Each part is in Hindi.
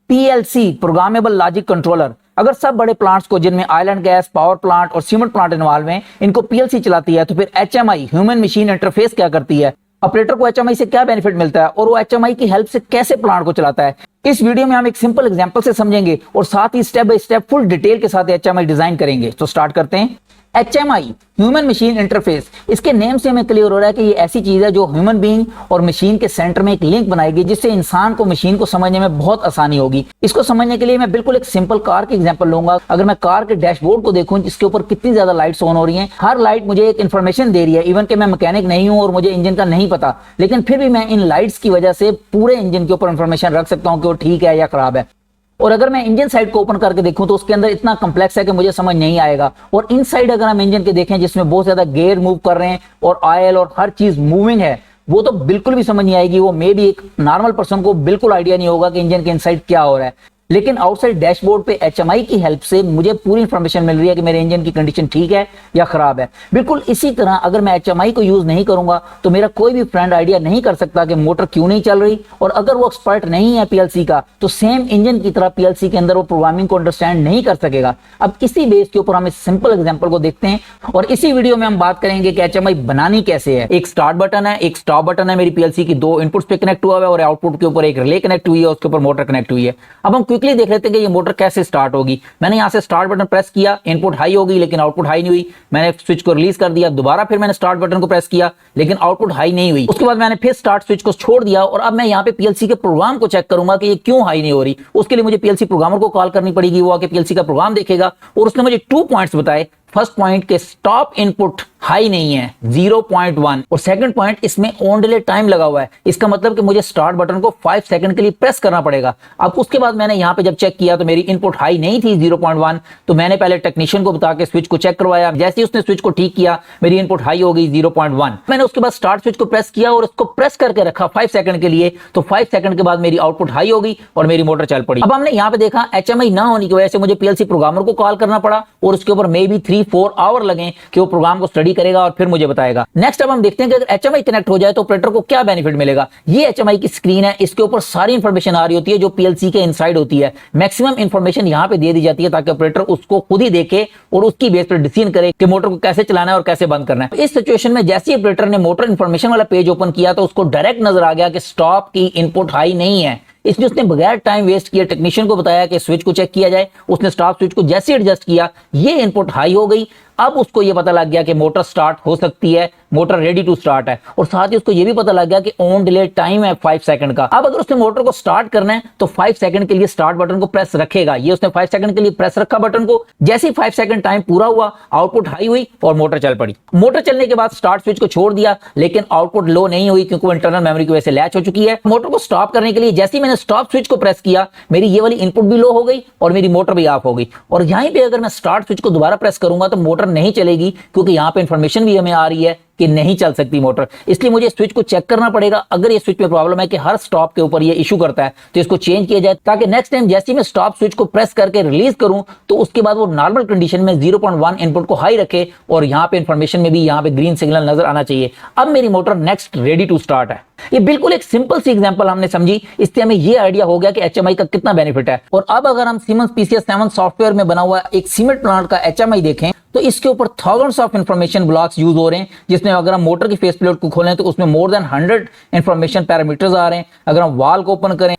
PLC, programmable logic controller. अगर सब बड़े प्लांट्स को जिनमें oil and gas, power plant और सीमेंट प्लांट इन्वॉल्व हैं, इनको पीएलसी चलाती है, तो फिर एचएमआई, ह्यूमन मशीन इंटरफेस क्या करती है? ऑपरेटर को एचएमआई से क्या बेनिफिट मिलता है और वो एचएमआई की हेल्प से कैसे प्लांट को चलाता है? इस वीडियो में हम एक सिंपल एग्जांपल से समझेंगे और साथ ही step by step full detail के साथ एचएमआई डिजाइन करेंगे। तो स्टार्ट करते हैं। HMI, human machine interface. इसके नेम से हमें क्लियर हो रहा है कि ये ऐसी चीज है जो ह्यूमन बीइंग और मशीन के सेंटर में एक लिंक बनाएगी, जिससे इंसान को मशीन को समझने में बहुत आसानी होगी। इसको समझने के लिए मैं बिल्कुल एक सिंपल कार की एग्जांपल लूंगा। अगर मैं कार के डैशबोर्ड को देखूं, इसके ऊपर कितनी ज्यादा लाइट्स ऑन हो रही हैं, हर लाइट मुझे एक इन्फॉर्मेशन दे रही है। इवन कि मैं मैकेनिक नहीं हूं और मुझे इंजन का नहीं पता, लेकिन फिर भी मैं इन लाइट्स की वजह से पूरे इंजन के ऊपर इन्फॉर्मेशन रख सकता हूं कि वो ठीक है या खराब है। और अगर मैं इंजन साइड को ओपन करके देखूं तो उसके अंदर इतना कम्प्लेक्स है कि मुझे समझ नहीं आएगा। और इनसाइड अगर हम इंजन के देखें, जिसमें बहुत ज्यादा गेयर मूव कर रहे हैं और ऑयल और हर चीज मूविंग है, वो तो बिल्कुल भी समझ नहीं आएगी। वो मे भी एक नॉर्मल पर्सन को बिल्कुल आइडिया नहीं होगा कि इंजन के इनसाइड क्या हो रहा है। लेकिन आउटसाइड डैशबोर्ड पे एचएमआई की हेल्प से मुझे पूरी इंफॉर्मेशन मिल रही है कि मेरे इंजन की कंडीशन ठीक है या खराब है। बिल्कुल इसी तरह अगर मैं एचएमआई को यूज नहीं करूंगा तो मेरा कोई भी फ्रेंड आइडिया नहीं कर सकता कि मोटर क्यों नहीं चल रही। और अगर वो एक्सपर्ट नहीं है पीएलसी का, तो सेम इंजन की तरह पीएलसी के अंदर वो प्रोग्रामिंग को अंडरस्टैंड नहीं कर सकेगा। अब इसी बेस के ऊपर हम इस सिंपल एग्जांपल को देखते हैं और इसी वीडियो में हम बात करेंगे कि एचएमआई बनानी कैसे है। एक स्टार्ट बटन है, एक स्टॉप बटन है, मेरी पीएलसी की दो इनपुट्स पे कनेक्ट हुआ है और आउटपुट के ऊपर एक रिले कनेक्ट हुई है, उसके ऊपर मोटर कनेक्ट हुई है। अब हम क्विकली देख लेते हैं कि मोटर कैसे स्टार्ट होगी। मैंने यहां से स्टार्ट बटन प्रेस किया, इनपुट हाई हो गई लेकिन आउटपुट हाई नहीं हुई। मैंने स्विच को रिलीज कर दिया, दोबारा फिर मैंने स्टार्ट बटन को प्रेस किया लेकिन आउटपुट हाई नहीं हुई। उसके बाद मैंने फिर स्टार्ट स्विच को छोड़ दिया और अब मैं यहां पे पीएलसी के प्रोग्राम को चेक करूंगा कि ये क्यों हाई नहीं हो रही। उसके लिए मुझे पीएलसी प्रोग्रामर को कॉल करनी पड़ेगी। वो आके पीएलसी का प्रोग्राम देखेगा और उसने मुझे 2 पॉइंट्स बताए। फर्स्ट पॉइंट के स्टॉप इनपुट हाई नहीं है 0.1 और सेकंड पॉइंट इसमें ऑन डिले टाइम लगा हुआ है। इसका मतलब कि मुझे स्टार्ट बटन को 5 सेकंड के लिए प्रेस करना पड़ेगा। अब उसके बाद मैंने यहां पे जब चेक किया तो मेरी इनपुट हाई नहीं थी 0.1, तो मैंने पहले टेक्नीशियन को बता के स्विच को चेक करवाया। जैसे ही उसने स्विच को ठीक किया मेरी इनपुट हाई हो गई 0.1। मैंने उसके बाद स्टार्ट स्विच को प्रेस किया और उसको प्रेस करके रखा 5 सेकंड के लिए, तो 5 सेकंड के बाद मेरी आउटपुट हाई हो गई और मेरी मोटर चल पड़ी। अब हमने यहां पे देखा एचएमआई ना होने की वजह से मुझे पीएलसी प्रोग्रामर को कॉल करना पड़ा और उसके ऊपर मे बी 3-4 आवर लगे कि वो प्रोग्राम को स्टडी करेगा और फिर मुझे बताएगा। नेक्स्ट अब हम देखते हैं कि अगर एचएमआई कनेक्ट हो जाए तो ऑपरेटर को क्या बेनिफिट मिलेगा। ये एचएमआई की स्क्रीन है, इसके ऊपर सारी इंफॉर्मेशन आ रही होती है जो पीएलसी के इनसाइड होती है। मैक्सिमम इंफॉर्मेशन यहां पे दे दी जाती है ताकि ऑपरेटर उसको खुद ही देखे और उसकी बेस पर डिसीजन करे कि मोटर को कैसे चलाना है और कैसे बंद करना है। इस सिचुएशन में जैसे ही ऑपरेटर ने मोटर इंफॉर्मेशन वाला पेज ओपन किया तो उसको डायरेक्ट नजर आ गया कि स्टॉप की इनपुट हाई नहीं है। इसलिए उसने बगैर टाइम वेस्ट किए टेक्नीशियन को बताया कि स्विच को चेक किया जाए। उसने स्टॉप स्विच को जैसे एडजस्ट किया, ये इनपुट हाई हो गई। अब उसको ये पता लग गया कि मोटर स्टार्ट हो सकती है, मोटर रेडी टू स्टार्ट है। और साथ ही उसको ये भी पता लग गया कि ऑन डिले टाइम है 5 सेकंड का। अब अगर उसने मोटर को स्टार्ट करना है तो 5 सेकंड के लिए स्टार्ट बटन को प्रेस रखेगा। ये उसने 5 सेकंड के लिए प्रेस रखा बटन को। जैसे ही 5 सेकंड टाइम पूरा हुआ, आउटपुट हाई हुई और मोटर चल पड़ी। मोटर चलने के बाद स्टार्ट स्विच को छोड़ दिया लेकिन आउटपुट लो नहीं हुई क्योंकि वो इंटरनल मेमोरी की वजह से लैच हो चुकी है। मोटर को स्टॉप करने के लिए जैसे ही मैंने स्टॉप स्विच को प्रेस किया, मेरी ये वाली इनपुट भी लो हो गई और मेरी मोटर भी ऑफ हो गई। और यहीं पे अगर मैं स्टार्ट स्विच को दोबारा प्रेस करूंगा तो मोटर नहीं चलेगी क्योंकि यहां पे इंफॉर्मेशन भी हमें आ रही है कि नहीं चल सकती मोटर। इसलिए मुझे स्विच को चेक करना पड़ेगा। अगर ये स्विच पे प्रॉब्लम है कि हर स्टॉप के ऊपर ये इशू करता है तो इसको चेंज किया जाए, ताकि नेक्स्ट टाइम जैसे ही मैं स्टॉप स्विच को प्रेस करके रिलीज करूं तो उसके बाद वो नॉर्मल कंडीशन में 0.1 इनपुट को हाई रखे और यहां पे इंफॉर्मेशन में भी यहां पे ग्रीन सिग्नल नजर आना चाहिए। अब मेरी motor next ready to start है। ये बिल्कुल एक सिंपल सी एग्जांपल हमने समझी, इससे हमें ये आइडिया हो गया कि एचएमआई का कितना बेनिफिट है। और अब अगर हम सीमेंस PCS7 सॉफ्टवेयर में बना हुआ एक सीमेंट प्लांट का एचएमआई देखें तो इसके ऊपर thousands of information blocks use हो रहे हैं, जिसमें अगर हम मोटर की फेस प्लेट को खोलें तो उसमें मोर देन 100 इंफॉर्मेशन पैरामीटर्स आ रहे हैं। अगर हम वाल को ओपन करें,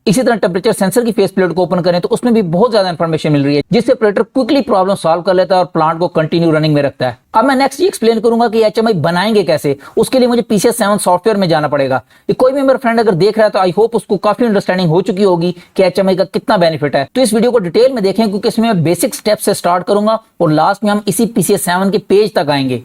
इसी तरह टेम्परेचर सेंसर की फेस प्लेट को ओपन करें तो उसमें भी बहुत ज्यादा इंफॉर्मेशन मिल रही है, जिससे ऑपरेटर क्विकली प्रॉब्लम सॉल्व कर लेता है और प्लांट को कंटिन्यू रनिंग में रखता है। अब मैं नेक्स्ट ये एक्सप्लेन करूंगा कि एचएमआई बनाएंगे कैसे। उसके लिए मुझे PCS7 सॉफ्टवेयर में जाना पड़ेगा। कोई भी मेरा फ्रेंड अगर देख रहा है तो आई होप उसको काफी अंडरस्टैंडिंग हो चुकी होगी कि एचएमआई का कितना बेनिफिट है। तो इस वीडियो को डिटेल में देखें क्योंकि इसमें मैं बेसिक स्टेप से स्टार्ट करूंगा और लास्ट में हम इसी PCS7 के पेज तक आएंगे।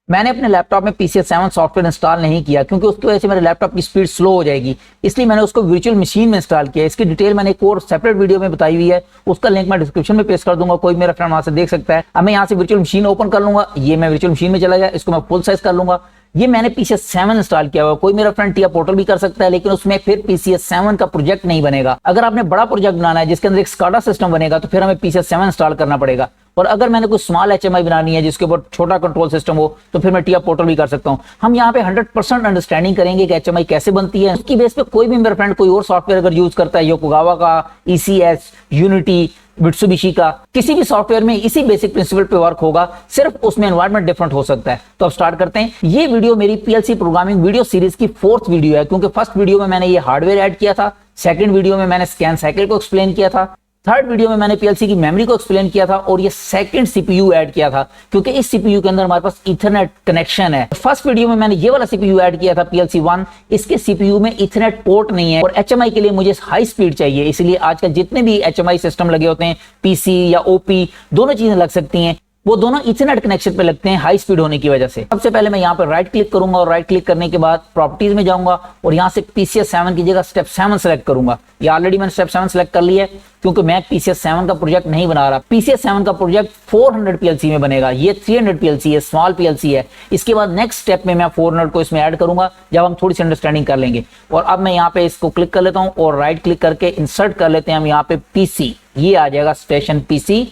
मैंने अपने लैपटॉप में PCS7 सॉफ्टवेयर इंस्टॉल नहीं किया क्योंकि उसकी वजह से मेरे लैपटॉप की स्पीड स्लो हो जाएगी, इसलिए मैंने उसको वर्चुअल मशीन में इंस्टॉल किया। इसकी डिटेल मैंने एक और सेपरेट वीडियो में बताई हुई है, उसका लिंक मैं डिस्क्रिप्शन में पेस्ट कर दूंगा, कोई मेरा फ्रेंड वहां से देख सकता है। अब मैं यहाँ से वर्चुअल मशीन ओपन कर लूंगा। ये मैं वर्चुअल मशीन में चला गया, इसको मैं फुल साइज कर लूंगा। ये मैंने PCS7 इंस्टॉल किया हुआ। कोई मेरा फ्रेंड टिया पोर्टल भी कर सकता है, लेकिन उसमें फिर PCS7 का प्रोजेक्ट नहीं बनेगा। अगर आपने बड़ा प्रोजेक्ट बनाना है जिसके अंदर एक SCADA सिस्टम बनेगा तो फिर हमें PCS7 इंस्टॉल करना पड़ेगा। और अगर मैंने कोई स्मॉल HMI बनानी है जिसके ऊपर छोटा कंट्रोल सिस्टम हो तो फिर मैं TIA पोर्टल भी कर सकता हूँ। हम यहाँ पे 100% अंडरस्टैंडिंग करेंगे कि HMI कैसे बनती है। उसकी बेस पे कोई भी मेरा फ्रेंड कोई और सॉफ्टवेयर अगर यूज करता है, योकोगावा का, ECS, यूनिटी, मित्सुबिशी का, किसी भी सॉफ्टवेयर में इसी बेसिक प्रिंसिपल पे वर्क होगा, सिर्फ उसमें एनवायरनमेंट डिफरेंट हो सकता है। तो अब स्टार्ट करते हैं। ये वीडियो मेरी PLC प्रोग्रामिंग वीडियो सीरीज की 4th वीडियो है, क्योंकि फर्स्ट वीडियो में मैंने ये हार्डवेयर ऐड किया था, सेकंड वीडियो में मैंने स्कैन साइकिल को एक्सप्लेन किया था, थर्ड वीडियो में मैंने PLC की मेमोरी को एक्सप्लेन किया था और ये सेकंड CPU ऐड किया था, क्योंकि इस CPU के अंदर हमारे पास ईथरनेट कनेक्शन है। फर्स्ट वीडियो में मैंने ये वाला CPU ऐड किया था PLC 1, इसके CPU में ईथरनेट पोर्ट नहीं है और HMI के लिए मुझे हाई स्पीड चाहिए, इसलिए आजकल जितने भी HMI सिस्टम लगे होते हैं, PC या OP, दोनों चीजें लग सकती हैं, वो दोनों इथरनेट कनेक्शन पे लगते हैं हाई स्पीड होने की वजह से। सबसे पहले मैं यहाँ पे राइट क्लिक करूंगा और राइट क्लिक करने के बाद प्रॉपर्टीज में जाऊंगा और यहाँ से PCS 7 की जगह स्टेप 7 सेलेक्ट करूंगा। ये ऑलरेडी मैंने स्टेप 7 सेलेक्ट कर लिया है, क्योंकि मैं PCS 7 का प्रोजेक्ट नहीं बना रहा। PCS 7 का प्रोजेक्ट 400 PLC में बनेगा, ये 300 PLC है, स्मॉल PLC है। इसके बाद नेक्स्ट स्टेप में मैं 400 को इसमें ऐड करूंगा जब हम थोड़ी सी अंडरस्टैंडिंग कर लेंगे। और अब मैं यहाँ पे इसको क्लिक कर लेता हूँ और राइट क्लिक करके इंसर्ट कर लेते हैं हम यहाँ पे PC, ये आ जाएगा स्टेशन PC।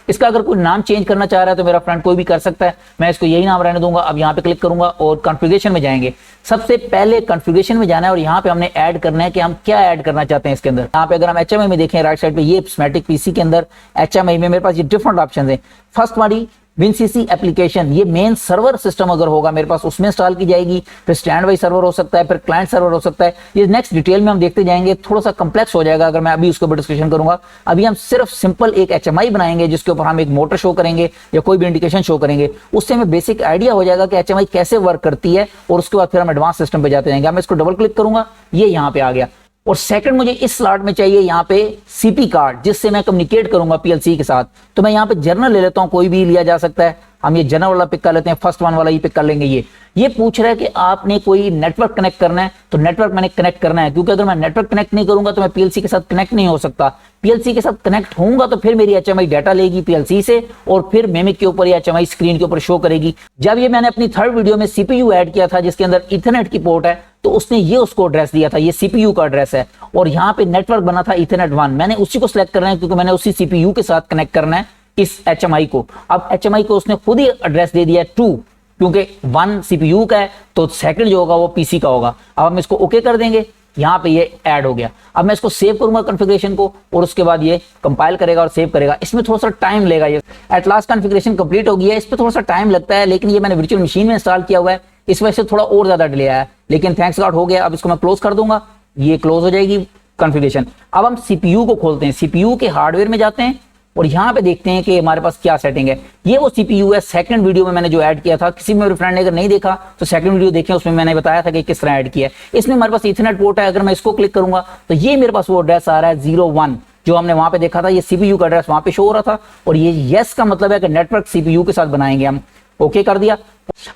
इसका अगर कोई नाम चेंज करना चाह रहा है तो मेरा फ्रेंड कोई भी कर सकता है, मैं इसको यही नाम रहने दूंगा। अब यहाँ पे क्लिक करूंगा और कॉन्फ़िगरेशन में जाएंगे। सबसे पहले कॉन्फ़िगरेशन में जाना है और यहाँ पे हमने ऐड करना है कि हम क्या ऐड करना चाहते हैं इसके अंदर। यहाँ पे अगर हम HMI में देखें राइट साइड पे, ये स्कीमेटिक PC के अंदर HMI में मेरे पास ये डिफरेंट ऑप्शन है। फर्स्ट वाली WinCC एप्लीकेशन, ये मेन सर्वर सिस्टम अगर होगा मेरे पास उसमें इंस्टॉल की जाएगी, फिर स्टैंड बाई सर्वर हो सकता है, फिर क्लाइंट सर्वर हो सकता है। ये नेक्स्ट डिटेल में हम देखते जाएंगे, थोड़ा सा कम्प्लेक्स हो जाएगा अगर मैं अभी उसके ऊपर डिस्कशन करूंगा। अभी हम सिर्फ सिंपल एक HMI बनाएंगे जिसके ऊपर हम एक मोटर शो करेंगे या कोई भी इंडिकेशन शो करेंगे, उससे हमें बेसिक आइडिया हो जाएगा कि HMI कैसे वर्क करती है और उसके बाद फिर हम एडवांस सिस्टम पे जाते जाएंगे। मैं इसको डबल क्लिक करूंगा, ये यहाँ पे आ गया। और सेकंड मुझे इस स्लॉट में चाहिए यहाँ पे CP कार्ड, जिससे मैं कम्युनिकेट करूंगा PLC के साथ। तो मैं यहाँ पे जर्नल ले लेता हूँ, कोई भी लिया जा सकता है। हम ये जर्नल वाला पिक कर लेते हैं, फर्स्ट वन वाला ये पिक कर लेंगे। ये पूछ रहा है कि आपने कोई नेटवर्क कनेक्ट करना है, तो नेटवर्क मैंने कनेक्ट करना है, क्योंकि अगर मैं नेटवर्क कनेक्ट नहीं करूंगा तो मैं PLC के साथ कनेक्ट नहीं हो सकता। PLC के साथ कनेक्ट होऊंगा तो फिर मेरी HMI डाटा लेगी PLC से और फिर मेमिक के ऊपर या HMI स्क्रीन के ऊपर शो करेगी। जब ये मैंने अपनी थर्ड वीडियो में CPU ऐड किया था जिसके अंदर इथरनेट की पोर्ट है, तो उसने ये उसको एड्रेस दिया था, ये CPU का एड्रेस है और यहाँ पे नेटवर्क बना था Ethernet 1, मैंने उसी को सिलेक्ट करना है क्योंकि मैंने उसी CPU के साथ कनेक्ट करना है इस HMI को। अब HMI को उसने खुद ही एड्रेस दे दिया है 2, क्योंकि 1 CPU का है तो सेकंड जो होगा वो PC का होगा। अब हम इसको ओके कर देंगे, यहाँ पे ये ऐड हो गया। अब मैं इसको सेव करूंगा कॉन्फ़िगरेशन को और उसके बाद ये कंपाइल करेगा और सेव करेगा। इसमें थोड़ा सा टाइम लेगा। ये एट लास्ट कॉन्फ़िगरेशन कंप्लीट हो गई है, इस पर थोड़ा सा टाइम लगता है, लेकिन ये मैंने वर्चुअल मशीन में इंस्टॉल किया हुआ है, इस वजह से थोड़ा और ज्यादा डिले आया है, लेकिन थैंक्स गॉड हो गया। अब इसको मैं क्लोज कर दूंगा, ये क्लोज हो जाएगी कॉन्फ़िगरेशन। अब हम CPU को खोलते हैं, CPU के हार्डवेयर में जाते हैं और यहाँ पे देखते हैं कि हमारे पास क्या सेटिंग है। ये वो CPU है सेकंड वीडियो में मैंने जो ऐड किया था। किसी मेरे फ्रेंड ने अगर नहीं देखा तो सेकंड वीडियो देखें, उसमें मैंने बताया था कि किस तरह ऐड किया है। इसमें हमारे पास इथरनेट पोर्ट है, अगर मैं इसको क्लिक करूंगा तो ये मेरे पास वो एड्रेस आ रहा है 01 जो हमने वहां पे देखा था। ये CPU का एड्रेस वहां पे शो हो रहा था और ये यस का मतलब है कि नेटवर्क CPU के साथ बनाएंगे हम। ओके कर दिया।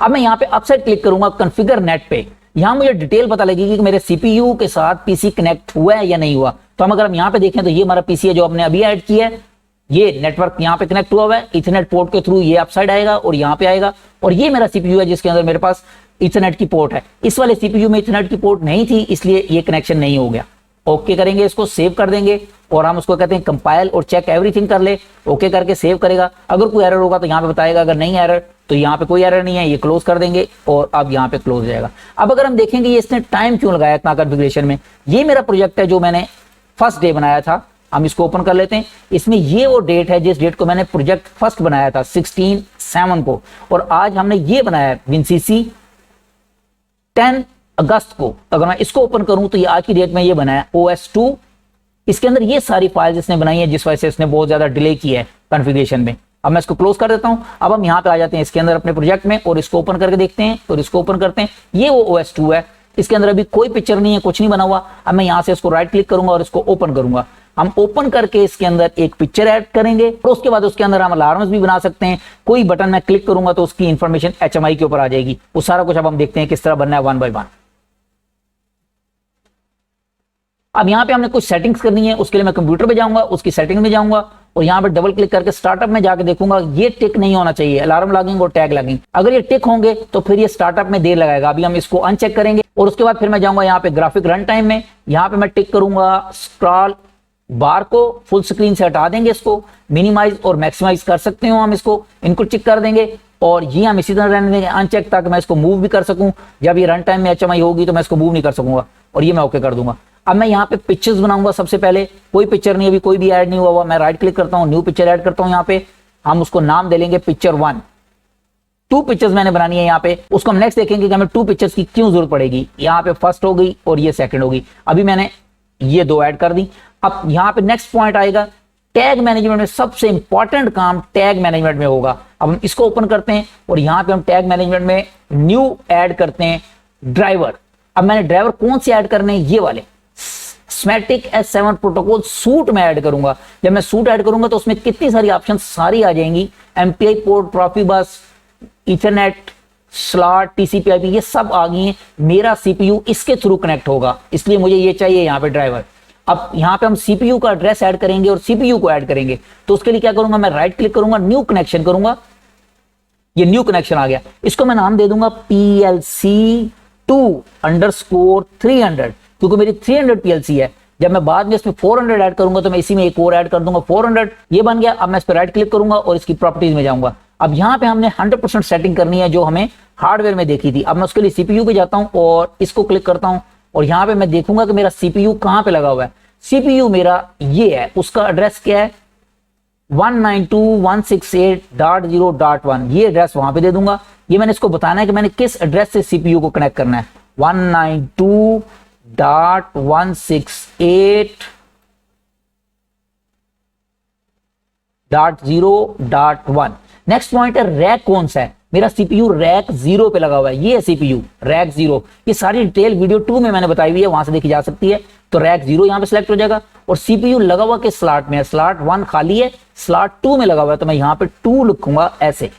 अब मैं यहाँ पे अपसाइड क्लिक करूंगा कॉन्फ़िगर नेट पे, यहाँ मुझे डिटेल पता लगेगी कि मेरे CPU के साथ PC कनेक्ट हुआ है या नहीं हुआ। तो हम अगर हम यहाँ पे देखें तो ये हमारा PC है जो हमने अभी ऐड किया है, ये नेटवर्क यहाँ पे कनेक्ट हुआ है इथरनेट पोर्ट के थ्रू, ये अपसाइड आएगा और यहाँ पे आएगा। और ये मेरा CPU है जिसके अंदर मेरे पास इथरनेट की पोर्ट है। इस वाले CPU में इथरनेट की पोर्ट नहीं थी, इसलिए ये कनेक्शन नहीं हो गया। ओके करेंगे, इसको सेव कर देंगे और हम उसको कहते हैं कंपाइल और चेक एवरीथिंग कर ले। ओके करके सेव करेगा, अगर कोई एरर होगा तो यहाँ पे बताएगा, अगर नहीं एरर तो यहाँ पे कोई एरर नहीं है, ये क्लोज कर देंगे और अब यहाँ पे क्लोज हो जाएगा। अब अगर हम देखेंगे ये इसने टाइम क्यों लगाया इतना कॉन्फ़िगरेशन में, ये मेरा प्रोजेक्ट है जो मैंने फर्स्ट डे बनाया था। हम इसको ओपन कर लेते हैं। इसमें ये वो डेट है जिस डेट को मैंने प्रोजेक्ट फर्स्ट बनाया था 16/7 को, और आज हमने ये बनाया है WinCC 10 अगस्त को। अगर मैं इसको ओपन करूं तो ये आज की डेट में ये बनाया OS2। इसके अंदर ये सारी फाइल्स इसने बनाई है जिस वजह से इसने बहुत ज्यादा डिले किया है कॉन्फ़िगरेशन में। अब मैं इसको क्लोज कर देता हूं। अब हम यहाँ पे आ जाते हैं इसके अंदर अपने प्रोजेक्ट में और इसको ओपन करके देखते हैं और इसको ओपन करते हैं। ये वो OS2 है, इसके अंदर अभी कोई पिक्चर नहीं है, कुछ नहीं बना हुआ। अब मैं यहाँ से इसको राइट क्लिक करूंगा और इसको ओपन करूंगा। हम ओपन करके इसके अंदर एक पिक्चर ऐड करेंगे और उसके बाद उसके अंदर हम अलार्म्स भी बना सकते हैं। कोई बटन मैं क्लिक करूंगा तो उसकी इंफॉर्मेशन HMI के ऊपर आ जाएगी। वो सारा कुछ अब हम देखते हैं किस तरह बनना है 1 by 1। अब यहाँ पे हमने कुछ सेटिंग्स करनी है, उसके लिए मैं कंप्यूटर पे जाऊंगा, उसकी सेटिंग में जाऊंगा और यहाँ पे डबल क्लिक करके स्टार्टअप में जाके देखूंगा। ये टिक नहीं होना चाहिए, अलार्म लॉगिंग और टैग लॉगिंग। अगर ये टिक होंगे तो फिर ये स्टार्टअप में देर लगाएगा। अभी हम इसको अनचेक करेंगे और उसके बाद फिर मैं जाऊंगा यहाँ पे ग्राफिक रन टाइम में। यहाँ पे मैं टिक करूंगा स्क्रॉल बार को फुल स्क्रीन से हटा देंगे, इसको मिनिमाइज और मैक्सिमाइज कर सकते हो हम, इसको इनको चेक कर देंगे और ये हम इसी तरह रहने देंगे अनचेक, ताकि मैं इसको मूव भी कर सकूं। जब ये रन टाइम में HMI होगी तो मैं इसको मूव नहीं कर सकूंगा और ये मैं ओके कर दूंगा। अब मैं यहाँ पे पिक्चर्स बनाऊंगा। सबसे पहले कोई पिक्चर नहीं, अभी कोई भी ऐड नहीं हुआ, मैं राइट क्लिक करता हूँ, न्यू पिक्चर ऐड करता हूँ। यहाँ पे हम उसको नाम दे लेंगे पिक्चर 1। 2 पिक्चर्स मैंने बनानी है यहाँ पे, उसको हम नेक्स्ट देखेंगे कि हमें 2 पिक्चर्स की क्यों जरूरत पड़ेगी। यहाँ पे फर्स्ट हो गई और ये सेकंड होगी। अभी मैंने ये 2 ऐड कर दी। अब यहाँ पे नेक्स्ट पॉइंट आएगा टैग मैनेजमेंट में। सबसे इंपॉर्टेंट काम टैग मैनेजमेंट में होगा। अब हम इसको ओपन करते हैं और यहाँ पे हम टैग मैनेजमेंट में न्यू ऐड करते हैं ड्राइवर। अब मैंने ड्राइवर कौन से ऐड करने हैं, ये वाले स्मैटिक S7 प्रोटोकॉल सूट में ऐड करूंगा। जब मैं सूट ऐड करूंगा तो उसमें कितनी सारी ऑप्शन सारी आ जाएंगी, MPI port, Profibus, Ethernet, slot, TCP/IP, ये सब आ गई हैं। मेरा CPU इसके थ्रू कनेक्ट होगा, इसलिए मुझे ये चाहिए यहाँ पे ड्राइवर। अब यहाँ पे हम CPU का एड्रेस ऐड करेंगे और CPU को ऐड करेंगे, तो उसके लिए क्या करूंगा, मैं राइट क्लिक करूंगा, न्यू कनेक्शन करूंगा। ये न्यू कनेक्शन आ गया, इसको मैं नाम दे दूंगा PLC2_300, क्योंकि मेरी 300 PLC है। जब मैं बाद में इसमें 400 ऐड करूंगा तो मैं इसी में एक और ऐड कर दूंगा 400। ये बन गया। अब मैं इस पर राइट क्लिक करूंगा और इसकी प्रॉपर्टीज में जाऊंगा। अब यहाँ पे हमने 100% सेटिंग करनी है जो हमें हार्डवेयर में देखी थी। अब मैं उसके लिए CPU पे जाता हूँ और इसको क्लिक करता हूँ और यहाँ पे मैं देखूंगा कि मेरा CPU कहाँ पे लगा हुआ है। CPU मेरा ये है, उसका एड्रेस क्या है 192.168.0.1, ये एड्रेस वहां पे दे दूंगा। ये मैंने इसको बताना है कि मैंने किस एड्रेस से CPU को कनेक्ट करना है, 192.168.0.1। नेक्स्ट पॉइंट है रैक कौन सा है, मेरा CPU रैक 0 पे लगा हुआ है। ये है CPU रैक 0। ये सारी डिटेल वीडियो 2 में मैंने बताई हुई है, वहां से देखी जा सकती है। तो रैक 0 यहाँ पे सिलेक्ट हो जाएगा और CPU लगा हुआ किस स्लॉट में है, स्लॉट 1 खाली है, स्लॉट 2 में लगा हुआ है, तो मैं यहाँ पे 2 लिखूंगा ऐसे।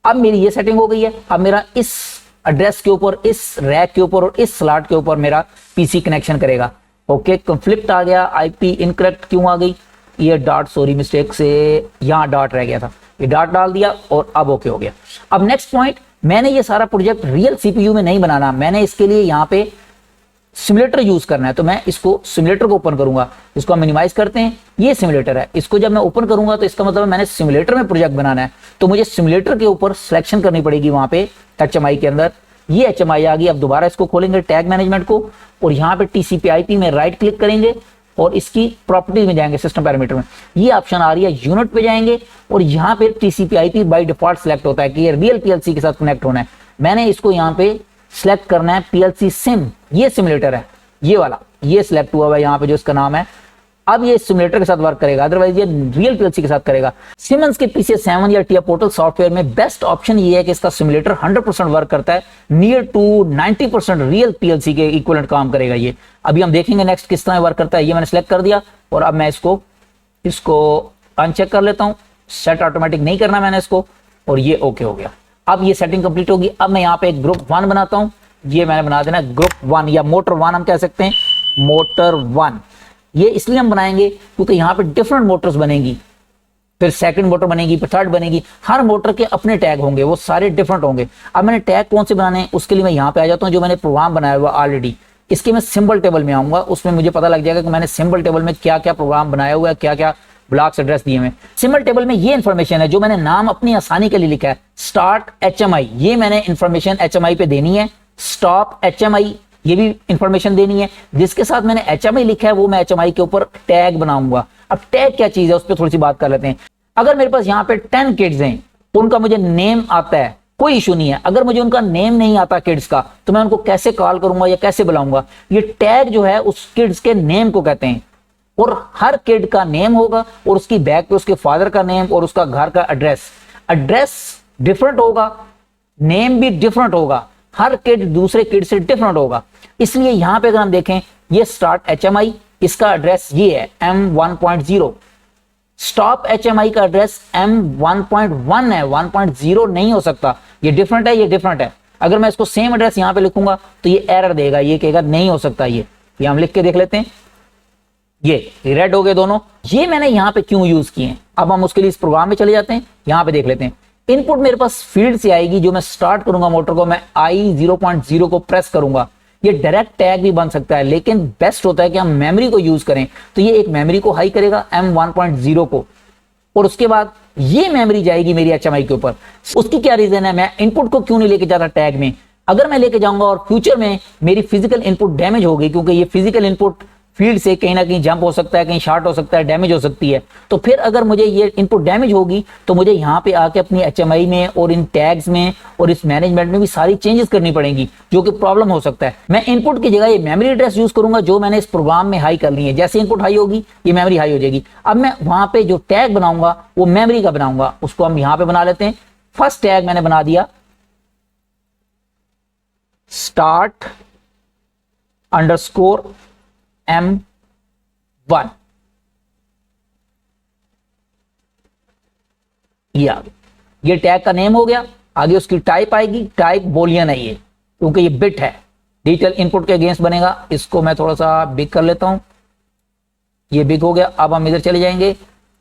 अब मेरी ये सेटिंग हो गई है। अब मेरा इस एड्रेस के ऊपर, इस रैक के ऊपर और इस स्लॉट के ऊपर मेरा PC कनेक्शन करेगा। ओके, कंफ्लिक्ट आ गया, IP इनकरेक्ट क्यों आ गई, ये डॉट, सॉरी मिस्टेक से यहाँ डॉट रह गया था, ये डॉट डाल दिया और अब ओके हो गया। अब नेक्स्ट पॉइंट, मैंने ये सारा प्रोजेक्ट रियल CPU में नहीं बनाना, मैंने इसके लिए यहाँ पे सिमुलेटर यूज करना है। तो मैं इसको सिमुलेटर को ओपन करूंगा, इसको हम मिनिमाइज करते हैं। ये सिमुलेटर है, इसको जब मैं ओपन करूंगा तो इसका मतलब मैंने सिमुलेटर में प्रोजेक्ट बनाना है, तो मुझे सिमुलेटर के ऊपर सिलेक्शन करनी पड़ेगी वहां पे HMI के अंदर। ये HMI आ गई। अब दोबारा इसको खोलेंगे टैग मैनेजमेंट को और यहाँ पे TCP/IP में राइट क्लिक करेंगे और इसकी प्रॉपर्टीज में जाएंगे, सिस्टम पैरामीटर में ये ऑप्शन आ रही है, यूनिट पे जाएंगे और यहाँ पे TCP/IP बाय डिफॉल्ट सिलेक्ट होता है कि ये रियल PLC के साथ कनेक्ट होना है। मैंने इसको यहाँ पे सिलेक्ट करना है PLC सिम, ये सिमुलेटर है ये वाला, ये सिलेक्ट हुआ है यहाँ पे जो इसका नाम है। अब ये सिमुलेटर के साथ वर्क करेगा, अदरवाइज ये रियल PLC के साथ करेगा। सिमंस के PCS7 या TIA पोर्टल सॉफ्टवेयर में बेस्ट ऑप्शन ये है कि इसका सिमुलेटर 100% वर्क करता है, नियर टू 90% रियल PLC के इक्विवेलेंट काम करेगा ये। अभी हम देखेंगे नेक्स्ट किस तरह वर्क करता है। ये मैंने सेलेक्ट कर दिया और अब मैं इसको अनचेक कर लेता हूँ, सेट ऑटोमेटिक नहीं करना मैंने इसको, और ये ओके हो गया। अब ये सेटिंग कंप्लीट होगी। अब मैं यहाँ पे एक ग्रुप 1 बनाता हूँ, ये मैंने बना देना ग्रुप 1 या मोटर 1 हम कह सकते हैं, मोटर 1। ये इसलिए हम बनाएंगे क्योंकि यहाँ पे डिफरेंट मोटर्स बनेंगी, फिर सेकंड मोटर बनेगी, फिर थर्ड बनेगी, हर मोटर के अपने टैग होंगे, वो सारे डिफरेंट होंगे। अब मैंने टैग कौन से बनाने हैं उसके लिए मैं यहाँ पे आ जाता हूँ, जो मैंने प्रोग्राम बनाया हुआ ऑलरेडी, इसके मैं सिंबल टेबल में आऊंगा, उसमें मुझे पता लग जाएगा कि मैंने सिंबल टेबल में क्या क्या प्रोग्राम बनाया हुआ है, क्या क्या ब्लॉक्स एड्रेस दिए हुए। सिंबल टेबल में ये इन्फॉर्मेशन है जो मैंने नाम अपनी आसानी के लिए लिखा है, स्टार्ट HMI, ये मैंने इन्फॉर्मेशन HMI पे देनी है, स्टॉप HMI ये भी इंफॉर्मेशन देनी है। जिसके साथ मैंने HMI लिखा है वो मैं HMI के ऊपर टैग बनाऊंगा। अब टैग क्या चीज है उस पर थोड़ी सी बात कर लेते हैं। अगर मेरे पास यहाँ पे 10 किड्स हैं, उनका मुझे नेम आता है, कोई इशू नहीं है। अगर मुझे उनका नेम नहीं आता किड्स का, तो मैं उनको कैसे कॉल करूंगा या कैसे बुलाऊंगा, ये टैग जो है उस किड्स के नेम को कहते हैं, और हर किड का नेम होगा और उसकी बैक पे उसके फादर का नेम और उसका घर का एड्रेस डिफरेंट होगा, नेम भी डिफरेंट होगा, हर किड दूसरे किड से डिफरेंट होगा। इसलिए यहां पे अगर हम देखें, ये स्टार्ट HMI, इसका एड्रेस ये है M1.0, स्टॉप HMI का एड्रेस M1.1 है, 1.0 नहीं हो सकता, ये डिफरेंट है, ये डिफरेंट है। अगर मैं इसको सेम एड्रेस यहां पे लिखूंगा तो ये एरर देगा, ये कहेगा नहीं हो सकता। ये हम लिख के देख लेते हैं, ये रेड हो गए दोनों। ये मैंने यहां पे क्यों यूज किए हैं, अब हम उसके लिए इस प्रोग्राम में चले जाते हैं, यहां पे देख लेते हैं। इनपुट मेरे पास फील्ड से आएगी, जो मैं स्टार्ट करूंगा मोटर को, मैं I 0.0 को प्रेस करूंगा, ये डायरेक्ट टैग भी बन सकता है, लेकिन बेस्ट होता है कि हम मेमोरी को यूज करें। तो ये एक मेमोरी को हाई करेगा M1.0 को, और उसके बाद ये मेमोरी जाएगी मेरी HMI के ऊपर। उसकी क्या रीजन है, मैं इनपुट को क्यों नहीं लेके जाता टैग में? अगर मैं लेके जाऊंगा और फ्यूचर में मेरी फिजिकल इनपुट डैमेज हो गई, क्योंकि ये फिजिकल इनपुट फील्ड से कहीं ना कहीं जंप हो सकता है, कहीं शॉर्ट हो सकता है, डैमेज हो सकती है, तो फिर अगर मुझे ये इनपुट डैमेज होगी तो मुझे यहाँ पे आके अपनी HMI में और इन टैग्स में और इस मैनेजमेंट में भी सारी चेंजेस करनी पड़ेंगी, जो कि प्रॉब्लम हो सकता है। मैं इनपुट की जगह ये मेमोरी एड्रेस यूज करूंगा जो मैंने इस प्रोग्राम में हाई कर ली है। जैसे इनपुट हाई होगी ये मेमोरी हाई हो जाएगी। अब मैं वहां पे जो टैग बनाऊंगा वो मेमोरी का बनाऊंगा, उसको हम यहाँ पे बना लेते हैं। फर्स्ट टैग मैंने बना दिया स्टार्ट अंडरस्कोर M1, ये टैग का नेम हो गया। आगे उसकी टाइप आएगी, टाइप बोलियन है ये, क्योंकि ये बिट है, डिजिटल इनपुट के अगेंस्ट बनेगा। इसको मैं थोड़ा सा बिग कर लेता हूं, ये बिग हो गया। अब हम इधर चले जाएंगे,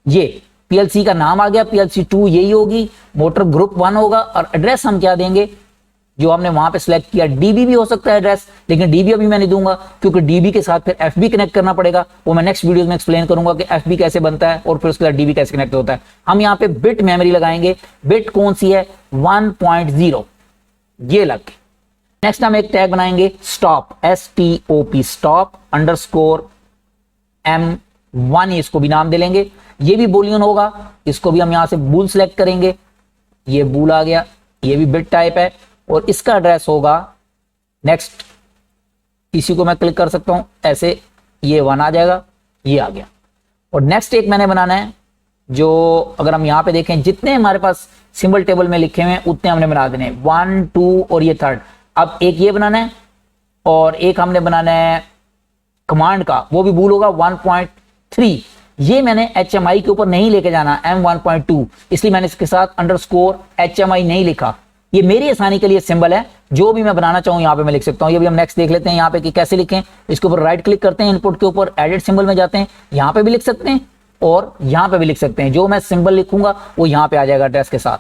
ये PLC का नाम आ गया, PLC2 यही होगी, मोटर ग्रुप 1 होगा। और एड्रेस हम क्या देंगे जो हमने वहां पे सिलेक्ट किया, DB भी हो सकता है एड्रेस, लेकिन DB अभी मैं नहीं दूंगा क्योंकि DB के साथ फिर FB कनेक्ट करना पड़ेगा। वो मैं नेक्स्ट वीडियो में एक्सप्लेन करूंगा कि FB कैसे बनता है और फिर उसके साथ DB कैसे कनेक्ट होता है। हम यहाँ पे बिट मेमोरी लगाएंगे। बिट कौन सी है, 1.0, ये लग गई। नेक्स्ट हम एक टैग बनाएंगे stop, STOP, stop underscore M1, इसको भी नाम दे लेंगे। ये भी बुलियन होगा, इसको भी हम यहां से बूल सेलेक्ट करेंगे, ये बूल आ गया, ये भी बिट टाइप है। और इसका एड्रेस होगा, नेक्स्ट इसी को मैं क्लिक कर सकता हूं ऐसे, ये 1 आ जाएगा, ये आ गया। और नेक्स्ट एक मैंने बनाना है जो अगर हम यहां पे देखें जितने हमारे पास सिंबल टेबल में लिखे हुए हैं उतने हमने बना देने, 1 2 और ये 3rd। अब एक ये बनाना है और एक हमने बनाना है कमांड का, वो भी बूल होगा 1.3। ये मैंने HMI के ऊपर नहीं लेके जाना, M1.2, इसलिए मैंने इसके साथ अंडरस्कोर HMI नहीं लिखा। ये मेरी आसानी के लिए सिंबल है, जो भी मैं बनाना चाहूं यहां पे मैं लिख सकता हूं। ये भी हम नेक्स्ट देख लेते हैं यहाँ पे कि कैसे लिखें। इसके ऊपर राइट क्लिक करते हैं, इनपुट के ऊपर एडिट सिंबल में जाते हैं, यहां पे भी लिख सकते हैं और यहां पे भी लिख सकते हैं। जो मैं सिंबल लिखूंगा वो यहां पे आ जाएगा एड्रेस के साथ।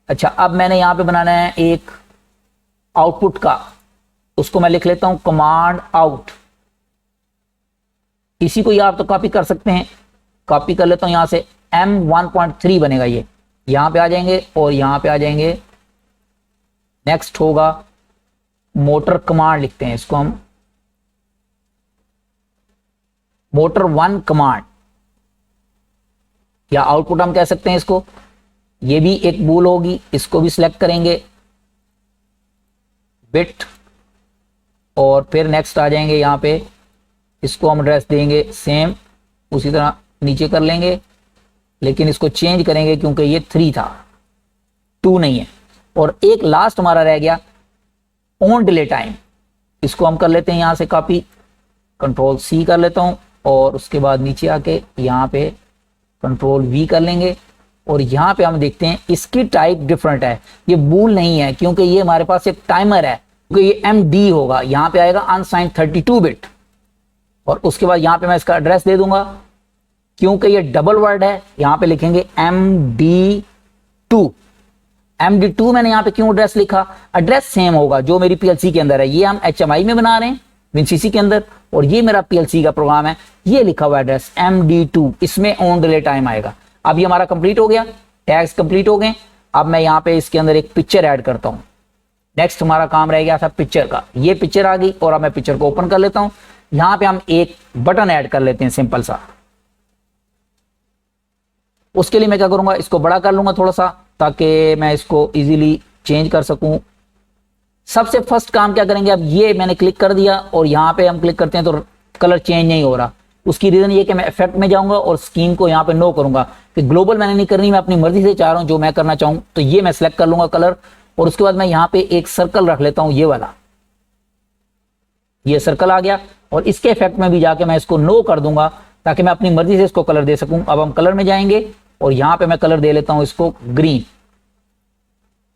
अच्छा, अब मैंने यहां पे बनाना है एक आउटपुट का, उसको मैं लिख लेता हूं कमांड आउट। इसी को आप तो कॉपी कर सकते हैं, कॉपी कर लेता हूं यहां से, M1.3 बनेगा। ये यहां पे आ जाएंगे और यहां पे आ जाएंगे। नेक्स्ट होगा मोटर कमांड, लिखते हैं इसको हम मोटर 1 कमांड, या आउटपुट हम कह सकते हैं इसको। ये भी एक बूल होगी, इसको भी सिलेक्ट करेंगे बिट, और फिर नेक्स्ट आ जाएंगे यहां पे, इसको हम एड्रेस देंगे सेम उसी तरह नीचे कर लेंगे, लेकिन इसको चेंज करेंगे क्योंकि ये 3 था, 2 नहीं है। और एक लास्ट हमारा रह गया ऑन डिले टाइम, इसको हम कर लेते हैं यहां से कॉपी, Ctrl+C कर लेता हूं और उसके बाद नीचे आके यहां पे Ctrl+V कर लेंगे। और यहां पे हम देखते हैं इसकी टाइप डिफरेंट है, ये बूल नहीं है क्योंकि ये हमारे पास एक टाइमर है, क्योंकि ये MD होगा, यहां पे आएगा अनसाइंड 32 बिट। और उसके बाद यहां पे मैं इसका एड्रेस दे दूंगा, क्योंकि ये डबल वर्ड है, यहां पे लिखेंगे MD2। MD2 मैंने यहां पे क्यों एड्रेस लिखा, एड्रेस सेम होगा जो मेरी PLC के अंदर है। ये हम HMI में बना रहे हैं WinCC के अंदर, और ये मेरा PLC का प्रोग्राम है, ये लिखा हुआ एड्रेस MD2, इसमें ऑन डिले टाइम आएगा। अब ये हमारा कंप्लीट हो गया, टैग्स कंप्लीट हो गए। अब मैं यहाँ पे इसके अंदर एक पिक्चर ऐड करता हूँ। नेक्स्ट हमारा काम रह गया था पिक्चर का, ये पिक्चर आ गई और अब मैं पिक्चर को ओपन कर लेता हूँ। यहाँ पे हम एक बटन ऐड कर लेते हैं सिंपल सा। उसके लिए मैं क्या करूंगा, इसको बड़ा कर लूंगा थोड़ा सा ताकि मैं इसको इजीली चेंज कर सकूं। सबसे फर्स्ट काम क्या करेंगे, अब ये मैंने क्लिक कर दिया और यहाँ पे हम क्लिक करते हैं तो कलर चेंज नहीं हो रहा। उसकी रीजन ये कि मैं इफेक्ट में जाऊंगा और स्कीम को यहाँ पे नो करूंगा कि ग्लोबल मैंने नहीं करनी, मैं अपनी मर्जी से चाह रहा हूं जो मैं करना चाहूं। तो ये मैं सिलेक्ट कर लूंगा कलर, और उसके बाद मैं यहाँ पे एक सर्कल रख लेता हूं, ये वाला, ये सर्कल आ गया। और इसके इफेक्ट में भी जाके मैं इसको नो कर दूंगा ताकि मैं अपनी मर्जी से इसको कलर दे सकूं। अब हम कलर में जाएंगे और यहां पे मैं कलर दे लेता हूं इसको ग्रीन,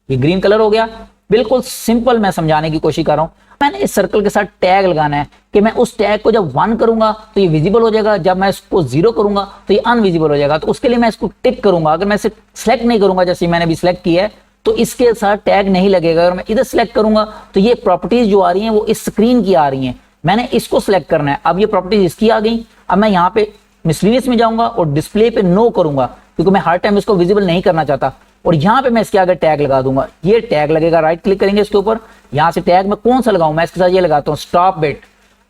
ये ग्रीन कलर हो गया। बिल्कुल सिंपल मैं समझाने की कोशिश कर रहा हूं। मैंने इस सर्कल के साथ टैग लगाना है कि मैं उस टैग को जब 1 करूंगा तो ये विजिबल हो जाएगा, जब मैं इसको 0 करूंगा तो ये अनविजिबल हो जाएगा। तो उसके लिए मैं इसको टिक करूंगा। अगर मैं इसे सिलेक्ट नहीं करूंगा, जैसे मैंने भी सिलेक्ट किया है, तो इसके साथ टैग नहीं लगेगा। अगर मैं इधर सेलेक्ट करूंगा तो ये प्रॉपर्टीज जो आ रही हैं वो इस स्क्रीन की आ रही हैं, मैंने इसको सिलेक्ट करना है। अब ये प्रॉपर्टीज इसकी आ गई। अब मैं यहाँ पे मिसलिनियस में जाऊंगा और डिस्प्ले पे नो करूंगा, क्योंकि मैं हर टाइम इसको विजिबल नहीं करना चाहता। और यहाँ पे मैं इसके आगे टैग लगा दूंगा, ये टैग लगेगा। राइट क्लिक करेंगे इसके ऊपर, यहाँ से टैग में कौन सा लगाऊं, मैं इसके साथ ये लगाता हूँ स्टॉप बिट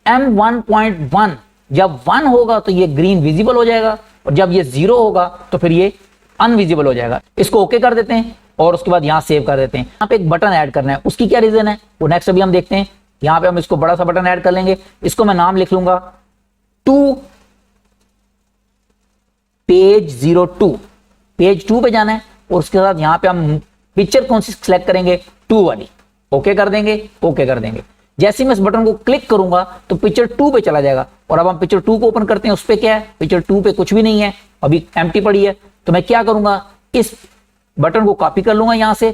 M1.1। जब 1 होगा तो ये ग्रीन विजिबल हो जाएगा, और जब ये 0 होगा तो फिर ये अनविजिबल हो जाएगा। इसको ओके कर देते हैं और उसके बाद यहाँ सेव कर देते हैं। यहाँ पे एक बटन ऐड करना है, उसकी क्या रीजन है वो नेक्स्ट अभी हम देखते हैं। यहाँ पे हम इसको बड़ा सा बटन ऐड कर लेंगे, इसको मैं नाम लिख लूंगा टू पेज 02। पेज 2 पे जाना है और उसके साथ यहाँ पे हम पिक्चर कौन सी सिलेक्ट करेंगे, 2 वाली। ओके कर देंगे, ओके कर देंगे। जैसे ही मैं इस बटन को क्लिक करूंगा तो पिक्चर 2 पे चला जाएगा। और अब हम पिक्चर 2 को ओपन करते हैं, उस पे क्या है, पिक्चर 2 पे कुछ भी नहीं है, अभी एम्प्टी पड़ी है। तो मैं क्या करूंगा, इस बटन को कॉपी कर लूंगा यहाँ से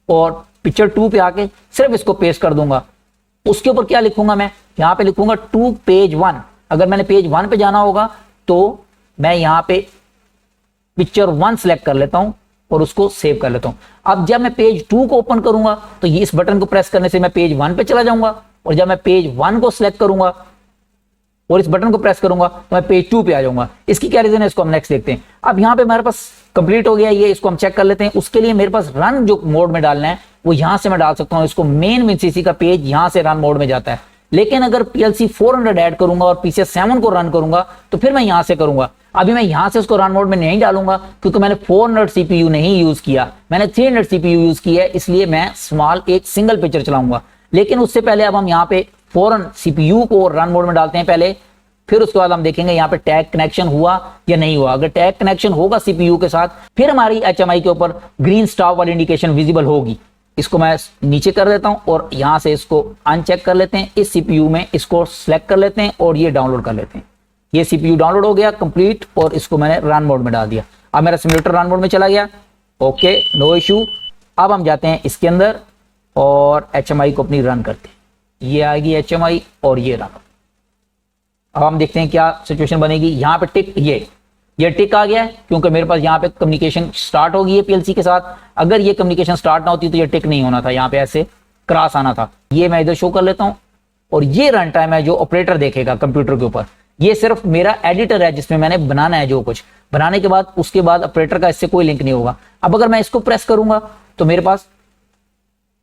और पिक्चर 2 पे आके सिर्फ इसको पेस्ट कर दूंगा। उसके ऊपर क्या लिखूंगा, मैं यहाँ पे लिखूंगा 2 पेज 1। अगर मैंने पेज 1 पे जाना होगा तो मैं यहाँ पे पिक्चर 1 सिलेक्ट कर लेता हूं और उसको सेव कर लेता हूं। अब जब मैं पेज 2 को ओपन करूंगा तो ये इस बटन को प्रेस करने से मैं पेज 1 पे चला जाऊंगा, और जब मैं पेज 1 को सिलेक्ट करूंगा और इस बटन को प्रेस करूंगा तो मैं पेज 2 पे आ जाऊंगा। इसकी क्या रीजन है, इसको हम नेक्स्ट देखते हैं। अब यहाँ पे हमारे पास कंप्लीट हो गया ये, इसको हम चेक कर लेते हैं। उसके लिए मेरे पास रन जो मोड में डालना है वो यहां से मैं डाल सकता हूं। इसको मेन विनसीसी का पेज यहां से रन मोड में जाता है, लेकिन अगर PLC 400 ऐड करूंगा और PCS 7 को रन करूंगा तो फिर मैं यहां से करूंगा। अभी मैं यहां से उसको रन मोड में नहीं डालूंगा क्योंकि मैंने 400 CPU नहीं यूज किया, मैंने 300 CPU यूज किया है, इसलिए मैं स्मॉल एक सिंगल पिक्चर चलाऊंगा। लेकिन उससे पहले अब हम यहाँ पे 400 CPU को रन मोड में डालते हैं पहले, फिर उसके बाद हम देखेंगे यहाँ पे टैग कनेक्शन हुआ या नहीं हुआ। अगर टैग कनेक्शन होगा CPU के साथ फिर हमारी HMI के ऊपर ग्रीन स्टॉप वाली इंडिकेशन विजिबल होगी। इसको मैं नीचे कर देता हूं और यहां से इसको अनचेक कर लेते हैं। इस CPU में इसको सिलेक्ट कर लेते हैं और ये डाउनलोड कर लेते हैं। ये CPU डाउनलोड हो गया कंप्लीट और इसको मैंने रन मोड में डाल दिया। अब मेरा सिम्युलेटर रन मोड में चला गया, ओके नो इशू। अब हम जाते हैं इसके अंदर और HMI को अपनी रन करते हैं। ये आएगी HMI और ये रन। अब हम देखते हैं क्या सिचुएशन बनेगी। यहाँ पे टिक, ये टिक आ गया है क्योंकि मेरे पास यहाँ पे कम्युनिकेशन स्टार्ट हो गई है PLC के साथ। अगर ये कम्युनिकेशन स्टार्ट ना होती तो ये टिक नहीं होना था, यहाँ पे ऐसे क्रॉस आना था। ये मैं इधर शो कर लेता हूँ और ये रन टाइम है जो ऑपरेटर देखेगा कंप्यूटर के ऊपर। ये सिर्फ मेरा एडिटर है जिसमें मैंने बनाना है जो कुछ बनाने के बाद, उसके बाद ऑपरेटर का इससे कोई लिंक नहीं होगा। अब अगर मैं इसको प्रेस करूंगा तो मेरे पास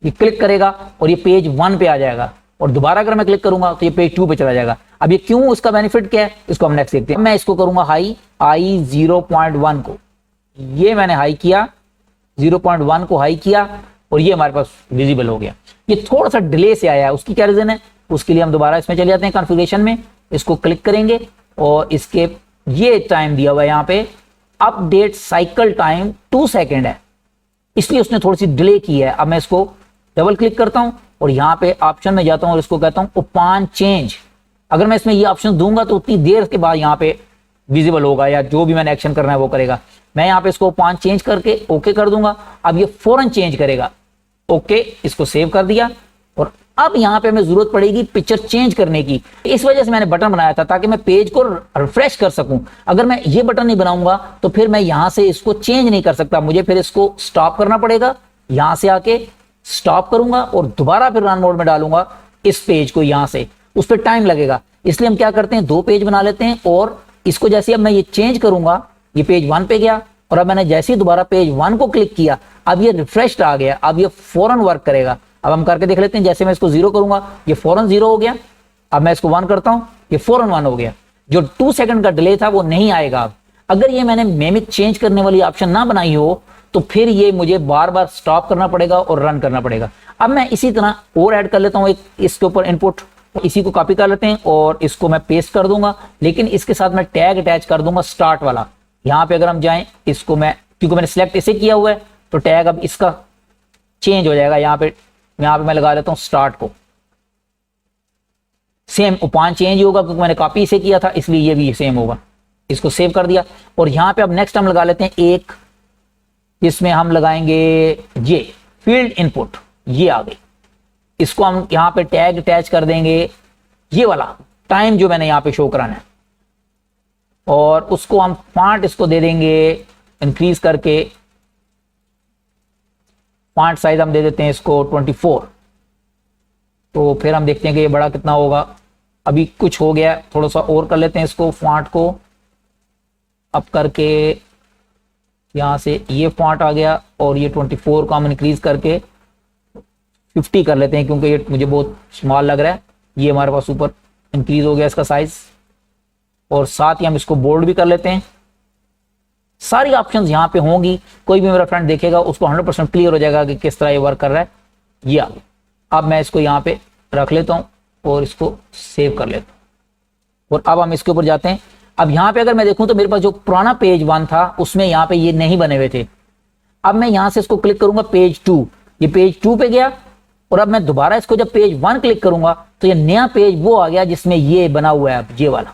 ये क्लिक करेगा और ये पेज 1 पे आ जाएगा, और दोबारा अगर मैं क्लिक करूंगा तो ये पेज 2 पे चला जाएगा। अब ये क्यों, उसका बेनिफिट क्या है, इसको हम नेक्स्ट देखते हैं। मैं इसको करूंगा हाई, आई 0.1 को, ये मैंने हाई किया, 0.1 को हाई किया और ये हमारे पास विजिबल हो गया। ये थोड़ा सा डिले से आया है, उसकी क्या रीजन है, उसके लिए हम दोबारा इसमें चले जाते हैं कॉन्फ़िगरेशन में, इसको क्लिक करेंगे और इसके ये टाइम दिया हुआ है यहाँ पे अपडेट साइकिल टाइम 2 सेकेंड है, इसलिए उसने थोड़ी सी डिले की है। अब मैं इसको डबल क्लिक करता हूं और यहाँ पे ऑप्शन में जाता हूं और इसको कहता हूं ओपन चेंज। अगर मैं इसमें ये ऑप्शन दूंगा तो उतनी देर के बाद यहाँ पे विजिबल होगा या जो भी मैंने एक्शन करना है वो करेगा। मैं यहाँ पे इसको ओपन चेंज करके ओके कर दूंगा, अब ये फौरन चेंज करेगा। ओके, इसको सेव कर दिया और अब यहाँ पे हमें जरूरत पड़ेगी पिक्चर चेंज करने की। इस वजह से मैंने बटन बनाया था ताकि मैं पेज को रिफ्रेश कर सकूं। अगर मैं ये बटन नहीं बनाऊंगा तो फिर मैं यहाँ से इसको चेंज नहीं कर सकता, मुझे फिर इसको स्टॉप करना पड़ेगा। यहाँ से आके स्टॉप करूंगा और दोबारा फिर रन मोड में डालूंगा इस पेज को, यहाँ से उस पर टाइम लगेगा। इसलिए हम क्या करते हैं, 2 पेज बना लेते हैं और इसको जैसे अब मैं ये चेंज करूंगा, ये पेज 1 पे गया और अब मैंने जैसे ही दोबारा पेज 1 को क्लिक किया, अब ये रिफ्रेश्ड आ गया, अब ये फौरन वर्क करेगा। अब हम करके देख लेते हैं, जैसे मैं इसको 0 करूंगा ये फौरन 0 हो गया। अब मैं इसको 1 करता हूं, ये फौरन 1 हो गया। जो 2 सेकंड का डिले था वो नहीं आएगा। अब अगर ये मैंने मेमिक चेंज करने वाली ऑप्शन ना बनाई हो तो फिर ये मुझे बार बार स्टॉप करना पड़ेगा और रन करना पड़ेगा। अब मैं इसी तरह और ऐड कर लेता हूं एक इसके ऊपर इनपुट, इसी को कॉपी कर लेते हैं और इसको मैं पेस्ट कर दूंगा, लेकिन इसके साथ मैं टैग अटैच कर दूंगा स्टार्ट वाला। यहां पे अगर हम जाएं, इसको मैं क्योंकि मैंने सिलेक्ट इसे किया हुआ है तो टैग अब इसका चेंज हो जाएगा। यहाँ पे मैं लगा लेता हूं स्टार्ट को, सेम ओपन चेंज होगा क्योंकि मैंने कॉपी इसे किया था, इसलिए ये भी सेम होगा। इसको सेव कर दिया और यहाँ पे अब नेक्स्ट हम लगा लेते हैं एक, इसमें हम लगाएंगे ये फील्ड इनपुट, ये आ गई। इसको हम यहाँ पे टैग अटैच कर देंगे, ये वाला टाइम जो मैंने यहाँ पे शो कराना है, और उसको हम फॉन्ट इसको दे देंगे इंक्रीज करके फॉन्ट साइज हम दे देते हैं इसको 24। तो फिर हम देखते हैं कि ये बड़ा कितना होगा। अभी कुछ हो गया, थोड़ा सा और कर लेते हैं इसको, फॉन्ट को अप करके यहाँ से ये फॉन्ट आ गया और ये 24 को हम इंक्रीज करके 50 कर लेते हैं, क्योंकि ये मुझे बहुत स्मॉल लग रहा है। ये हमारे पास ऊपर इंक्रीज हो गया इसका साइज, और साथ ही हम इसको बोल्ड भी कर लेते हैं। सारी ऑप्शंस यहाँ पे होंगी, कोई भी मेरा फ्रेंड देखेगा उसको 100% क्लियर हो जाएगा कि किस तरह ये वर्क कर रहा है। ये आ गया। अब मैं इसको यहाँ पे रख लेता हूँ और इसको सेव कर लेता हूँ, और अब हम इसके ऊपर जाते हैं। अब यहाँ पे अगर मैं देखूं तो मेरे पास जो पुराना पेज 1 था उसमें यहाँ पे ये नहीं बने हुए थे। अब मैं यहाँ से इसको क्लिक करूंगा पेज 2, ये पेज 2 पे गया, और अब मैं दोबारा इसको जब पेज 1 क्लिक करूंगा तो ये नया पेज वो आ गया जिसमें ये बना हुआ है, ये वाला।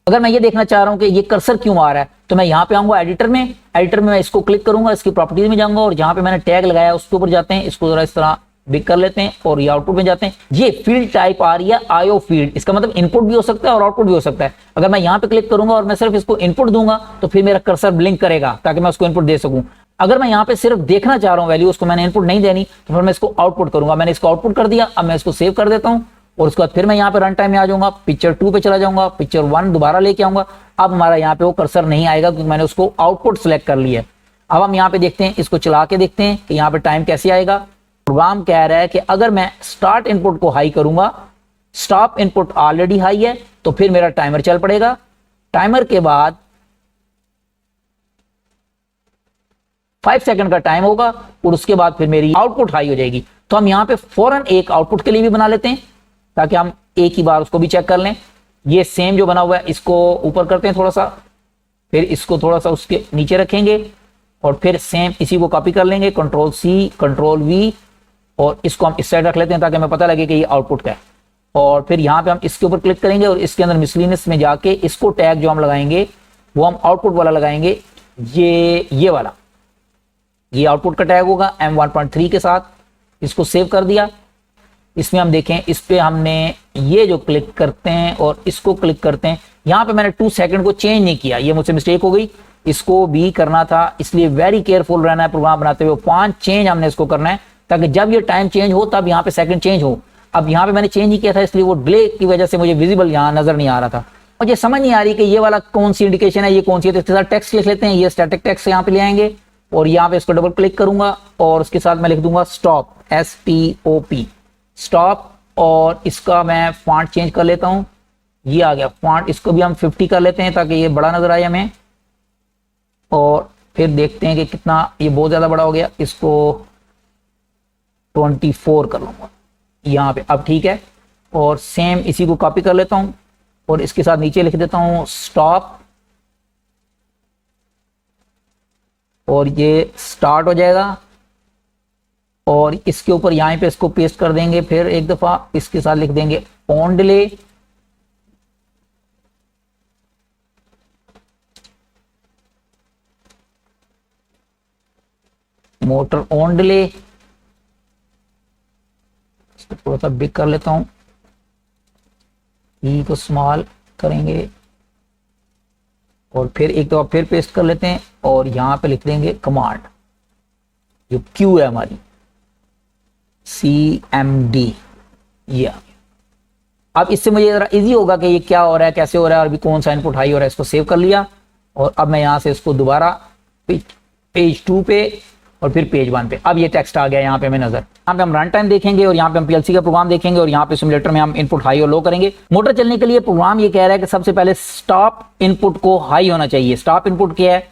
अगर मैं ये देखना चाह रहा हूं कि ये कर्सर क्यों आ रहा है, तो मैं यहाँ पे आऊंगा एडिटर में मैं इसको क्लिक करूंगा, इसकी प्रॉपर्टीज में जाऊंगा और जहां पे मैंने टैग लगाया उसके ऊपर जाते हैं, इसको जरा इस तरह बिग कर लेते हैं और ये आउटपुट में जाते हैं। ये फील्ड टाइप आ रही है आईओ फील्ड, इसका मतलब इनपुट भी हो सकता है और आउटपुट भी हो सकता है। अगर मैं यहाँ पे क्लिक करूंगा और मैं सिर्फ इसको इनपुट दूंगा तो फिर मेरा कर्सर ब्लिंक करेगा ताकि मैं उसको इनपुट दे सकूं। अगर मैं यहाँ पे सिर्फ देखना चाह रहा हूँ वैल्यू, उसको मैंने इनपुट नहीं देनी, तो फिर मैं इसको आउटपुट करूंगा। मैंने इसको आउटपुट कर दिया, अब मैं इसको सेव कर देता हूँ और उसके बाद फिर मैं यहाँ पे रन टाइम में आ जाऊंगा, पिक्चर 2 पे चला जाऊंगा, पिक्चर 1 दोबारा लेके आऊंगा। अब हमारा यहाँ पे वो कर्सर नहीं आएगा क्योंकि मैंने उसको आउटपुट सेलेक्ट कर लिया है। अब हम यहाँ पे देखते हैं, इसको चला के देखते हैं कि यहाँ पे टाइम कैसे आएगा। प्रोग्राम कह रहा है कि अगर मैं स्टार्ट इनपुट को हाई करूंगा, स्टॉप इनपुट ऑलरेडी हाई है, तो फिर मेरा टाइमर चल पड़ेगा। टाइमर के बाद 5 सेकंड का टाइम होगा और उसके बाद फिर मेरी आउटपुट हाई हो जाएगी। तो हम यहाँ पे फौरन एक आउटपुट के लिए भी बना लेते हैं ताकि हम एक ही बार उसको भी चेक कर लें। ये सेम जो बना हुआ है इसको ऊपर करते हैं थोड़ा सा, फिर इसको थोड़ा सा उसके नीचे रखेंगे और फिर सेम इसी को कॉपी कर लेंगे, कंट्रोल सी कंट्रोल वी, और इसको हम इस साइड रख लेते हैं ताकि हमें पता लगे कि ये आउटपुट का है। और फिर यहाँ पे हम इसके ऊपर क्लिक करेंगे और इसके अंदर मिसलिनियस में जाके इसको टैग जो हम लगाएंगे वो हम आउटपुट वाला लगाएंगे, ये वाला, ये आउटपुट का टैग होगा M1.3 के साथ। इसको सेव कर दिया। इसमें हम देखें, इस पे हमने ये जो क्लिक करते हैं और इसको क्लिक करते हैं, यहाँ पे मैंने 2 सेकंड को चेंज नहीं किया, ये मुझसे मिस्टेक हो गई, इसको भी करना था। इसलिए वेरी केयरफुल रहना है प्रोग्राम बनाते हुए। 5 चेंज हमने इसको करना है ताकि जब ये टाइम चेंज हो तब यहाँ पे सेकंड चेंज हो। अब यहाँ पे मैंने चेंज नहीं किया था इसलिए वो डिले की वजह से मुझे विजिबल यहाँ नजर नहीं आ रहा था। मुझे समझ नहीं आ रही कि ये वाला कौन सी इंडिकेशन है, ये कौन सी है। तो इसके साथ टेक्स्ट लिख लेते हैं, ये स्टैटिक टेक्स्ट यहाँ पे ले आएंगे और यहाँ पे इसको डबल क्लिक करूंगा और उसके साथ मैं लिख दूंगा स्टॉप, STOP, स्टॉप। और इसका मैं फॉन्ट चेंज कर लेता हूँ, ये आ गया फॉन्ट, इसको भी हम 50 कर लेते हैं ताकि ये बड़ा नजर आए हमें। और फिर देखते हैं कि कितना, ये बहुत ज्यादा बड़ा हो गया, इसको 24 कर लूंगा यहाँ पे। अब ठीक है, और सेम इसी को कॉपी कर लेता हूँ और इसके साथ नीचे लिख देता हूँ स्टॉप, और ये स्टार्ट हो जाएगा। और इसके ऊपर यहीं पे इसको पेस्ट कर देंगे, फिर एक दफा इसके साथ लिख देंगे on delay, motor on delay. इसको थोड़ा सा बिग कर लेता हूं, ई को स्मॉल करेंगे और फिर एक दफा फिर पेस्ट कर लेते हैं और यहां पे लिख देंगे कमांड, जो क्यू है हमारी CMD। ये अब इससे मुझे जरा इजी होगा कि ये क्या हो रहा है, कैसे हो रहा है और अभी कौन सा इनपुट हाई हो रहा है। इसको सेव कर लिया और अब मैं यहां से इसको दोबारा पेज 2 पे और फिर पेज 1 पे, अब ये टेक्स्ट आ गया यहाँ पे हमें नजर। यहाँ पे हम रन टाइम देखेंगे और यहाँ पे हम PLC का प्रोग्राम देखेंगे और यहाँ पे सिमुलेटर में हम इनपुट हाई और लो करेंगे। मोटर चलने के लिए प्रोग्राम ये कह रहा है कि सबसे पहले स्टॉप इनपुट को हाई होना चाहिए। स्टॉप इनपुट क्या है,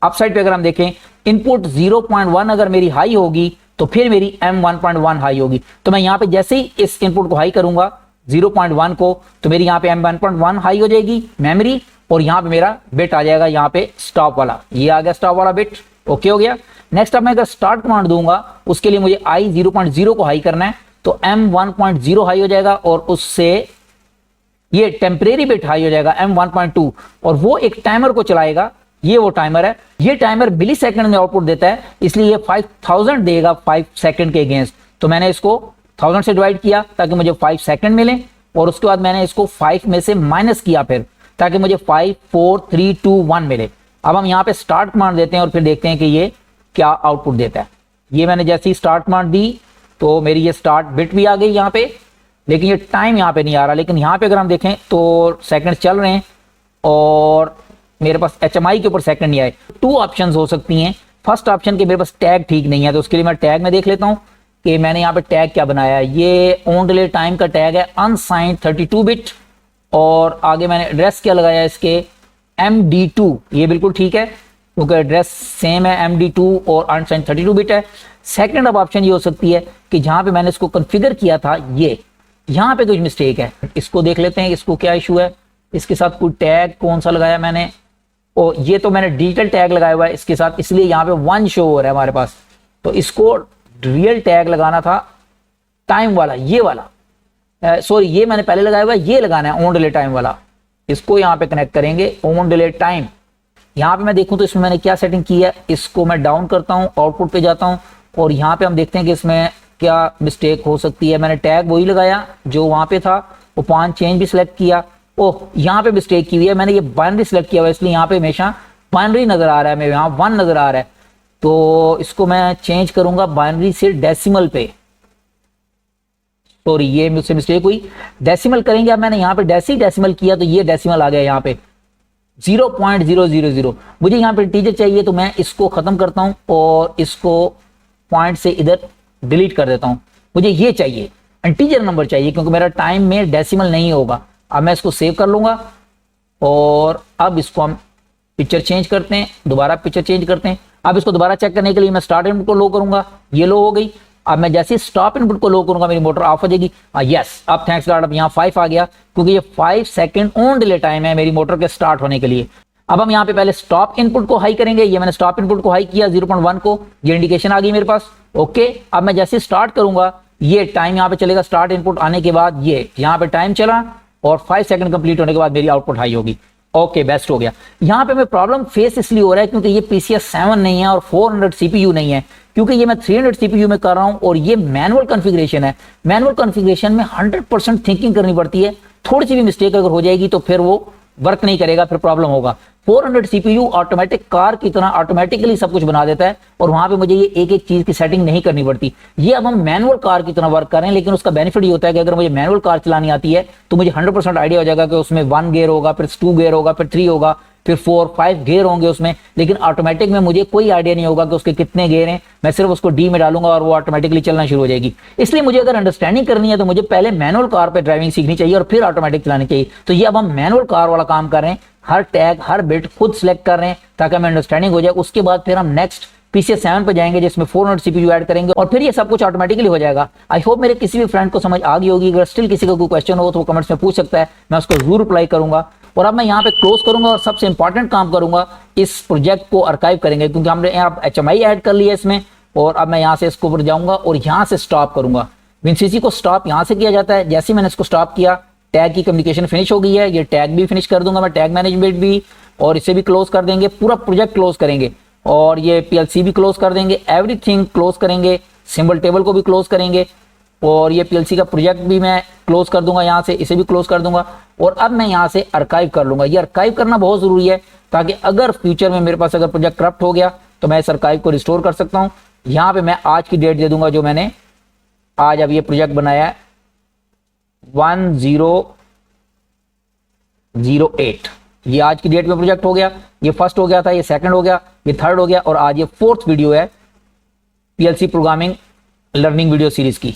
अपसाइड पे अगर हम देखें, इनपुट 0.1 अगर मेरी हाई होगी तो फिर मेरी M1.1 हाई होगी। तो मैं यहाँ पे जैसे ही इस इनपुट को हाई करूंगा 0.1 को, तो मेरी यहाँ पे M1.1 हाई हो जाएगी मेमोरी, और यहाँ पे मेरा बिट आ जाएगा यहाँ पे स्टॉप वाला, ये आ गया स्टॉप वाला बिट। ओके हो गया। नेक्स्ट अब मैं अगर स्टार्ट कमांड दूंगा, उसके लिए मुझे I 0.0 को हाई करना है, तो M1.0 हाई हो जाएगा और उससे ये टेम्परेरी बिट हाई हो जाएगा M1.2, और वो एक टाइमर को चलाएगा। ये वो टाइमर है, ये टाइमर मिली सेकंड में आउटपुट देता है, इसलिए ये 5000 देगा 5 सेकंड के अगेंस्ट। तो मैंने इसको 1000 से डिवाइड किया ताकि मुझे 5 सेकंड मिले, और उसके बाद मैंने इसको 5 में से माइनस किया फिर ताकि मुझे 5 4 3 2 1 मिले। अब हम यहाँ पे स्टार्ट कमांड देते हैं और फिर देखते हैं कि ये क्या आउटपुट देता है। ये मैंने जैसे ही स्टार्ट कमांड दी तो मेरी ये स्टार्ट बिट भी आ गई यहाँ पे, लेकिन ये टाइम यहाँ पे नहीं आ रहा। लेकिन यहाँ पे अगर हम देखें तो सेकंड चल रहे हैं और मेरे पास HMI के ऊपर सेकंड नहीं आए। 2 ऑप्शंस हो सकती हैं। फर्स्ट ऑप्शन के मेरे पास टैग ठीक नहीं है, तो उसके लिए मैं टैग में देख लेता हूँ कि मैंने यहाँ पे टैग क्या बनाया है। ये ऑन डिले टाइम का टैग है अनसाइंड 32 बिट, और आगे मैंने एड्रेस क्या लगाया है इसके MD2। ये बिल्कुल ठीक है क्योंकि एड्रेस सेम है, MD2 और अनसाइंड 32 बिट है। सेकंड अब ऑप्शन ये हो सकती है कि जहां पे मैंने इसको कॉन्फ़िगर किया था ये यहाँ पे कुछ मिस्टेक है। इसको देख लेते हैं इसको क्या इशू है। इसके साथ कोई टैग कौन सा लगाया मैंने, और ये तो मैंने डिजिटल टैग लगाया हुआ है इसके साथ, इसलिए यहाँ पे 1 शो हो रहा है हमारे पास। तो इसको रियल टैग लगाना था टाइम वाला, ये वाला सॉरी ये मैंने पहले लगाया हुआ है, ये लगाना है ऑन डिले टाइम वाला। इसको यहाँ पे कनेक्ट करेंगे ऑन डिले टाइम। यहाँ पे मैं देखूं तो इसमें मैंने क्या सेटिंग की है, इसको मैं डाउन करता हूँ, आउटपुट पे जाता हूँ और यहाँ पे हम देखते हैं कि इसमें क्या मिस्टेक हो सकती है। मैंने टैग वही लगाया जो वहां पे था, वो 5 चेंज भी सिलेक्ट किया। ओह यहाँ पे मिस्टेक की हुई है, मैंने ये बाइनरी सिलेक्ट किया हुआ है, इसलिए यहाँ पे हमेशा बाइनरी नजर आ रहा है, मेरे यहाँ 1 नजर आ रहा है। तो इसको मैं चेंज करूंगा बाइनरी से डेसिमल पे। सॉरी ये मुझसे मिस्टेक हुई, डेसिमल करेंगे। अब मैंने यहाँ पे डेसिमल किया तो ये डेसिमल आ गया यहाँ पे 0.000। मुझे यहाँ पे इंटीजर चाहिए तो मैं इसको खत्म करता हूँ और इसको पॉइंट से इधर डिलीट कर देता हूँ। मुझे ये चाहिए, इंटीजर नंबर चाहिए, क्योंकि मेरा टाइम में डेसिमल नहीं होगा। अब मैं इसको सेव कर लूंगा और अब इसको हम पिक्चर चेंज करते हैं, दोबारा पिक्चर चेंज करते हैं। अब इसको दोबारा चेक करने के लिए मैं स्टार्ट इनपुट को लो करूंगा, ये लो हो गई। अब मैं जैसे स्टॉप इनपुट को लो करूंगा मेरी मोटर ऑफ हो जाएगी। यस, अब थैंक्स गॉड अब यहाँ 5 आ गया, क्योंकि ये 5 सेकंड ऑन डिले टाइम है मेरी मोटर के स्टार्ट होने के लिए। अब हम यहाँ पे पहले स्टॉप इनपुट को हाई करेंगे। ये मैंने स्टॉप इनपुट को हाई किया 0.1 को, ये इंडिकेशन आ गई मेरे पास। ओके, अब मैं जैसे स्टार्ट करूंगा ये टाइम यहाँ पे चलेगा। स्टार्ट इनपुट आने के बाद ये यहाँ पे टाइम चला और 5 सेकंड कंप्लीट होने के बाद मेरी आउटपुट हाई होगी। ओके, बेस्ट हो गया। यहाँ पे मैं प्रॉब्लम फेस इसलिए हो रहा है क्योंकि ये PCS 7 नहीं है और 400 CPU नहीं है, क्योंकि ये मैं 300 CPU में कर रहा हूं और ये मैनुअल कॉन्फ़िगरेशन है। मैनुअल कॉन्फ़िगरेशन में 100% थिंकिंग करनी पड़ती है। थोड़ी सी भी मिस्टेक अगर हो जाएगी तो फिर वो वर्क नहीं करेगा, फिर प्रॉब्लम होगा। 400 CPU ऑटोमेटिक कार की तरह ऑटोमेटिकली सब कुछ बना देता है और वहां पे मुझे ये एक एक चीज की सेटिंग नहीं करनी पड़ती। ये अब हम मैनुअल कार की तरह वर्क कर रहे हैं, लेकिन उसका बेनिफिट ये होता है कि अगर मुझे मैनुअल कार चलानी आती है तो मुझे 100% आइडिया हो जाएगा कि उसमें 1 गियर होगा, फिर 2 गियर होगा, फिर 3 होगा, फिर 4 5 गियर होंगे उसमें। लेकिन ऑटोमेटिक में मुझे कोई आइडिया नहीं होगा कि उसके कितने गियर हैं। मैं सिर्फ उसको डी में डालूंगा और वो ऑटोमेटिकली चलना शुरू हो जाएगी। इसलिए मुझे अगर अंडरस्टैंडिंग करनी है तो मुझे पहले मैनुअल कार पे ड्राइविंग सीखनी चाहिए और फिर ऑटोमेटिक चलानी चाहिए। तो ये अब हम मैनुअल कार वाला काम कर रहे हैं, हर टैग हर बिट खुद सेलेक्ट कर रहे हैं ताकि हमें अंडरस्टैंडिंग हो जाए। उसके बाद फिर हम नेक्स्ट PCS 7 पे जाएंगे जिसमें 400 CPU ऐड करेंगे और फिर ये सब कुछ ऑटोमेटिकली हो जाएगा। आई होप मेरे किसी भी फ्रेंड को समझ आ गई होगी। अगर स्टिल किसी का कोई क्वेश्चन हो तो वो कमेंट्स में पूछ सकता है, मैं उसको जरूर रिप्लाई करूंगा। और अब मैं यहाँ पे क्लोज करूंगा और सबसे इंपॉर्टेंट काम करूंगा, इस प्रोजेक्ट को आर्काइव करेंगे, क्योंकि हमने यहाँ HMI ऐड कर लिया इसमें। और अब मैं यहाँ से इसको ऊपर जाऊंगा और यहाँ से स्टॉप करूंगा। WinCC को स्टॉप यहाँ से किया जाता है। जैसे मैंने इसको स्टॉप किया, टैग की कम्युनिकेशन फिनिश हो गई है। ये टैग भी फिनिश कर दूंगा मैं, टैग मैनेजमेंट भी, और इसे भी क्लोज कर देंगे। पूरा प्रोजेक्ट क्लोज करेंगे और ये PLC भी क्लोज कर देंगे, एवरीथिंग क्लोज करेंगे, सिंबल टेबल को भी क्लोज करेंगे और ये PLC का प्रोजेक्ट भी मैं क्लोज कर दूंगा यहाँ से, इसे भी क्लोज कर दूंगा। और अब मैं यहाँ से आर्काइव कर लूंगा। ये आर्काइव करना बहुत जरूरी है ताकि अगर फ्यूचर में मेरे पास अगर प्रोजेक्ट करप्ट हो गया तो मैं इस आर्काइव को रिस्टोर कर सकता हूँ। यहाँ पे मैं आज की डेट दे दूंगा जो मैंने आज अब ये प्रोजेक्ट बनाया है 1008। ये आज की डेट में प्रोजेक्ट हो गया। ये फर्स्ट हो गया था, ये सेकंड हो गया, ये थर्ड हो गया और आज ये 4th वीडियो है PLC programming learning video series की।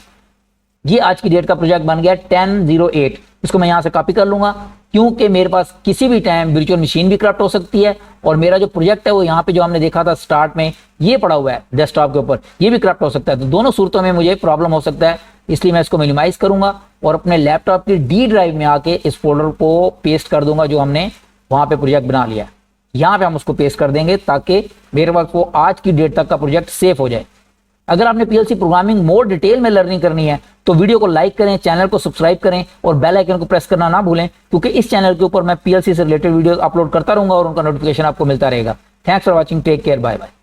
ये आज की डेट का प्रोजेक्ट बन गया 1008। इसको मैं यहां से कॉपी कर लूंगा क्योंकि मेरे पास किसी भी टाइम वर्चुअल मशीन भी करप्ट हो सकती है और मेरा जो प्रोजेक्ट है वो यहाँ पे जो हमने देखा था स्टार्ट में, ये पड़ा हुआ है डेस्कटॉप के ऊपर, ये भी करप्ट हो सकता है। तो दोनों सूरतों में मुझे प्रॉब्लम हो सकता है, इसलिए मैं इसको मिनिमाइज करूंगा और अपने लैपटॉप की D ड्राइव में आके इस फोल्डर को पेस्ट कर दूंगा जो हमने वहां पे प्रोजेक्ट बना लिया। यहाँ पे हम उसको पेस्ट कर देंगे ताकि मेरे पास वो आज की डेट तक का प्रोजेक्ट सेफ हो जाए। अगर आपने PLC प्रोग्रामिंग मोर डिटेल में लर्निंग करनी है तो वीडियो को लाइक करें, चैनल को सब्सक्राइब करें और बेल आइकन को प्रेस करना ना भूलें, क्योंकि इस चैनल के ऊपर मैं PLC से रिलेटेड वीडियो अपलोड करता रहूंगा और उनका नोटिफिकेशन आपको मिलता रहेगा। Thanks for watching, take care, bye bye.